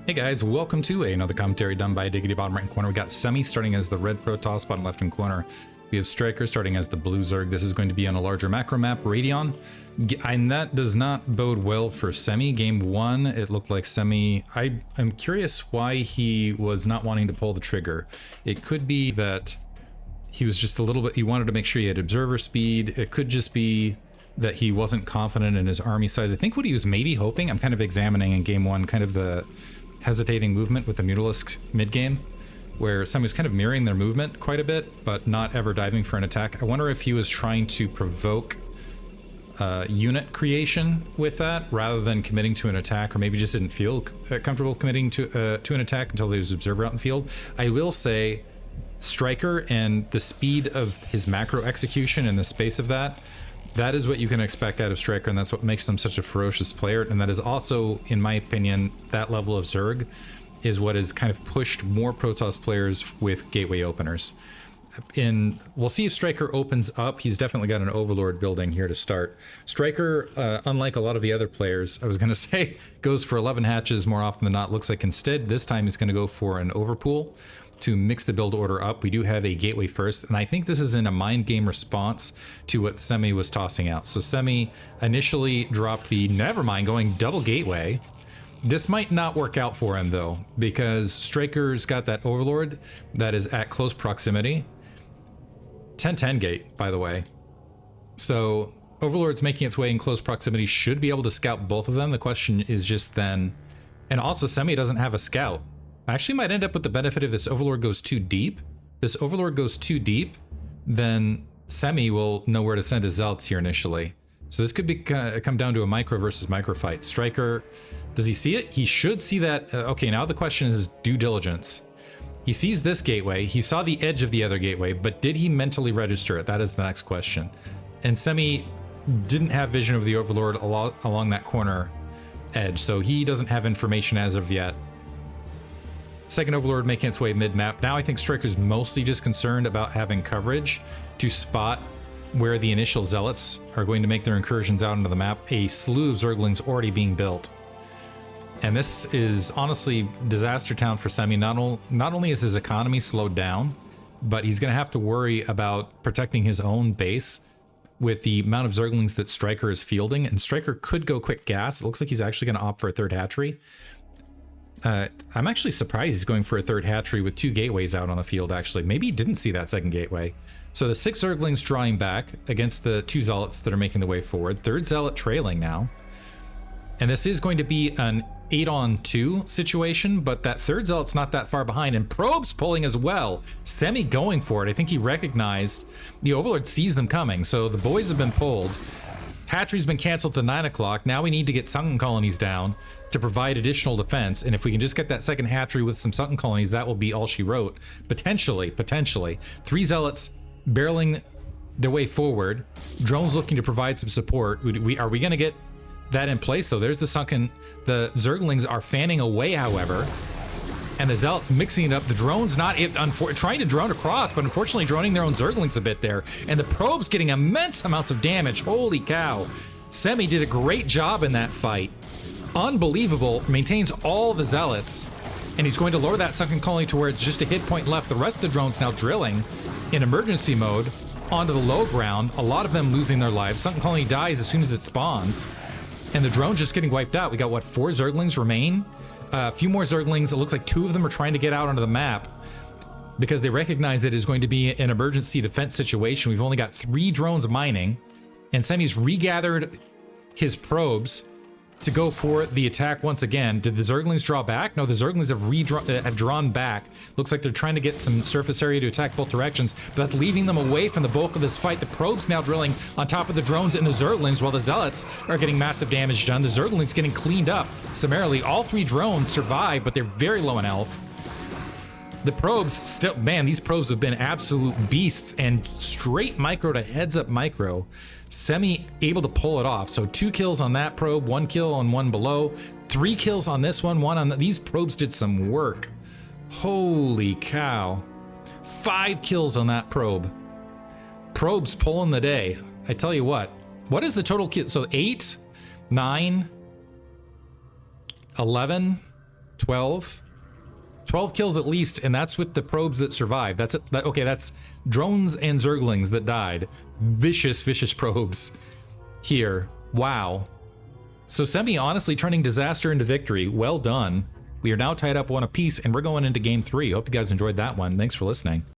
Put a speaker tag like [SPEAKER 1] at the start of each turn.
[SPEAKER 1] Hey guys, welcome to another commentary done by Diggity. Bottom right corner, we got Semih starting as the red Protoss. Bottom left hand corner, we have StRyKeR starting as the blue Zerg. This is going to be on a larger macro map, Radion. And that does not bode well for Semih. Game one, it looked like Semih... I'm curious why he was not wanting to pull the trigger. It could be that he was just a little bit... He wanted to make sure he had observer speed. It could just be that he wasn't confident in his army size. I think what he was maybe hoping, I'm kind of examining in game one, kind of the hesitating movement with the Mutalisk mid-game, where Semih was kind of mirroring their movement quite a bit, but not ever diving for an attack. I wonder if he was trying to provoke unit creation with that, rather than committing to an attack, or maybe just didn't feel comfortable committing to an attack until there was an observer out in the field. I will say, StRyKeR and the speed of his macro execution in the space of that is what you can expect out of StRyKeR, and that's what makes him such a ferocious player. And that is also, in my opinion, that level of Zerg is what has kind of pushed more Protoss players with gateway openers. We'll see if StRyKeR opens up. He's definitely got an Overlord building here to start. StRyKeR, unlike a lot of the other players, I was going to say, goes for 11 hatches more often than not. Looks like instead, this time he's going to go for an Overpool to mix the build order up. We do have a gateway first, and I think this is in a mind game response to what Semih was tossing out. So Semih initially dropped the nevermind going double gateway. This might not work out for him though, because StRyKER's got that Overlord that is at close proximity. 10-10 gate, by the way. So Overlord's making its way in close proximity, should be able to scout both of them. The question is just then, and also Semih doesn't have a scout. I actually might end up with the benefit if this Overlord goes too deep. This Overlord goes too deep, then Semih will know where to send his Zealots here initially. So this could be come down to a micro versus micro fight. StRyKER, does he see it? He should see that. Okay, now the question is due diligence. He sees this gateway. He saw the edge of the other gateway, but did he mentally register it? That is the next question. And Semih didn't have vision of the Overlord along that corner edge, so he doesn't have information as of yet. Second Overlord making its way mid-map. Now I think StRyKER's mostly just concerned about having coverage to spot where the initial Zealots are going to make their incursions out into the map. A slew of Zerglings already being built. And this is honestly disaster town for Semih. Not only is his economy slowed down, but he's going to have to worry about protecting his own base with the amount of Zerglings that StRyKER is fielding. And StRyKER could go quick gas. It looks like he's actually going to opt for a third hatchery. I'm actually surprised he's going for a third hatchery with two gateways out on the field, actually. Maybe he didn't see that second gateway. So the 6 Zerglings drawing back against the 2 Zealots that are making the way forward. Third Zealot trailing now. And this is going to be an 8-on-2 situation, but that third Zealot's not that far behind, and Probe's pulling as well. Semih going for it. I think he recognized the Overlord sees them coming, so the boys have been pulled. Hatchery's been canceled to 9 o'clock. Now we need to get sunken colonies down to provide additional defense, and if we can just get that second hatchery with some sunken colonies, that will be all she wrote. Potentially. 3 Zealots barreling their way forward. Drones looking to provide some support. Are we going to get that in place? So there's the sunken. The Zerglings are fanning away, however, and the Zealots mixing it up. The drone's not trying to drone across, but unfortunately droning their own Zerglings a bit there. And the Probe's getting immense amounts of damage. Holy cow. Semih did a great job in that fight. Unbelievable. Maintains all the Zealots. And he's going to lower that sunken colony to where it's just a hit point left. The rest of the drones now drilling in emergency mode onto the low ground. A lot of them losing their lives. Sunken colony dies as soon as it spawns. And the drone just getting wiped out. We got, what, 4 Zerglings remain? A few more Zerglings. It looks like 2 of them are trying to get out onto the map because they recognize it is going to be an emergency defense situation. We've only got 3 drones mining, and Semih's regathered his probes to go for the attack once again. Did the Zerglings draw back? No, the Zerglings have drawn back. Looks like they're trying to get some surface area to attack both directions, but that's leaving them away from the bulk of this fight. The probes now drilling on top of the drones and the Zerglings, while the Zealots are getting massive damage done. The Zerglings getting cleaned up summarily. All 3 drones survive, but they're very low in health. The probes still, man, these probes have been absolute beasts, and straight micro to heads up micro. Semih able to pull it off. So 2 kills on that probe, 1 kill on one below, 3 kills on this one, 1 on these probes did some work. Holy cow. 5 kills on that probe. Probes pulling the day. I tell you what is the total kill? So 8, 9, 11, 12 kills at least, and that's with the probes that survived. That's it. Okay, that's drones and zerglings that died. Vicious probes here. Wow. So Semih honestly turning disaster into victory. Well done. We are now tied up 1 apiece, and we're going into game 3. Hope you guys enjoyed that one. Thanks for listening.